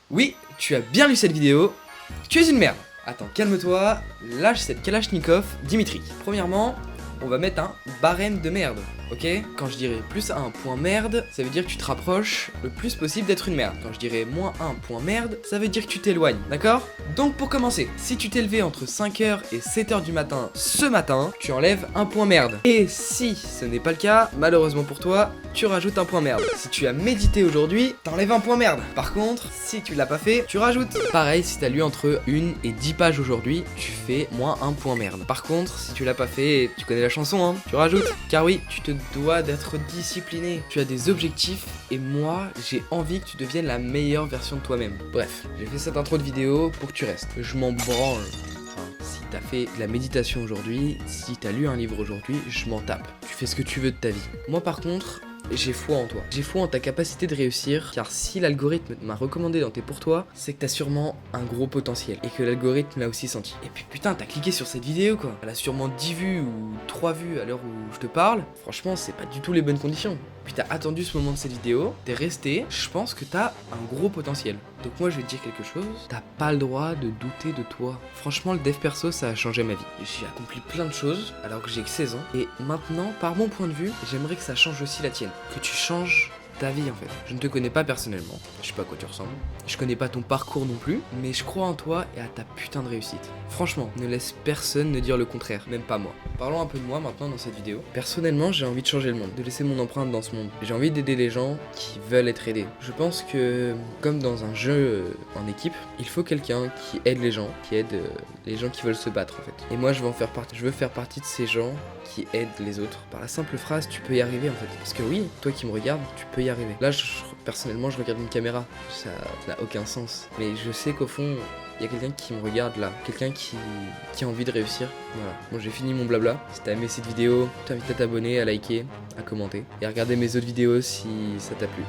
Oui, tu as bien lu cette vidéo, tu es une merde. Attends, calme-toi, lâche cette Kalachnikov, Dimitri. Premièrement, on va mettre un barème de merde, ok? Quand je dirais plus 1 point merde, ça veut dire que tu te rapproches le plus possible d'être une merde. Quand je dirais moins 1 point merde, ça veut dire que tu t'éloignes, d'accord? Donc pour commencer, si tu t'es levé entre 5h et 7h du matin ce matin, tu enlèves un point merde. Et si ce n'est pas le cas, malheureusement pour toi, tu rajoutes un point merde. Si tu as médité aujourd'hui, t'enlèves un point merde. Par contre, si tu l'as pas fait, tu rajoutes. Pareil, si t'as lu entre 1 et 10 pages aujourd'hui, tu fais moins un point merde. Par contre, si tu l'as pas fait, tu connais la chanson, hein, tu rajoutes. Car oui, tu te dois d'être discipliné. Tu as des objectifs et moi, j'ai envie que tu deviennes la meilleure version de toi-même. Bref, j'ai fait cette intro de vidéo pour que tu restes. Je m'en branle. Si t'as fait de la méditation aujourd'hui, si t'as lu un livre aujourd'hui, je m'en tape. Tu fais ce que tu veux de ta vie. Moi par contre, j'ai foi en toi. J'ai foi en ta capacité de réussir, car si l'algorithme m'a recommandé dans tes pour toi, c'est que t'as sûrement un gros potentiel, et que l'algorithme l'a aussi senti. Et puis putain, t'as cliqué sur cette vidéo quoi. Elle a sûrement 10 vues ou 3 vues à l'heure où je te parle. Franchement, c'est pas du tout les bonnes conditions. Puis t'as attendu ce moment de cette vidéo, t'es resté, je pense que t'as un gros potentiel. Donc moi je vais te dire quelque chose, t'as pas le droit de douter de toi. Franchement le dev perso ça a changé ma vie. J'ai accompli plein de choses alors que j'ai que 16 ans. Et maintenant, par mon point de vue, j'aimerais que ça change aussi la tienne. Que tu changes ta vie en fait. Je ne te connais pas personnellement, je sais pas à quoi tu ressembles, je connais pas ton parcours non plus, mais je crois en toi et à ta putain de réussite. Franchement, ne laisse personne ne dire le contraire, même pas moi. Parlons un peu de moi maintenant dans cette vidéo. Personnellement, j'ai envie de changer le monde, de laisser mon empreinte dans ce monde. J'ai envie d'aider les gens qui veulent être aidés. Je pense que, comme dans un jeu en équipe, il faut quelqu'un qui aide les gens, qui aide les gens qui veulent se battre en fait. Et moi, je veux en faire partie. Je veux faire partie de ces gens qui aident les autres. Par la simple phrase, tu peux y arriver en fait. Parce que oui, toi qui me regardes, tu peux y arriver. Là, personnellement, je regarde une caméra. Ça n'a aucun sens. Mais je sais qu'au fond, il y a quelqu'un qui me regarde là. Quelqu'un qui a envie de réussir. Voilà. Bon, j'ai fini mon blabla. Si t'as aimé cette vidéo, je t'invite à t'abonner, à liker, à commenter. Et à regarder mes autres vidéos si ça t'a plu.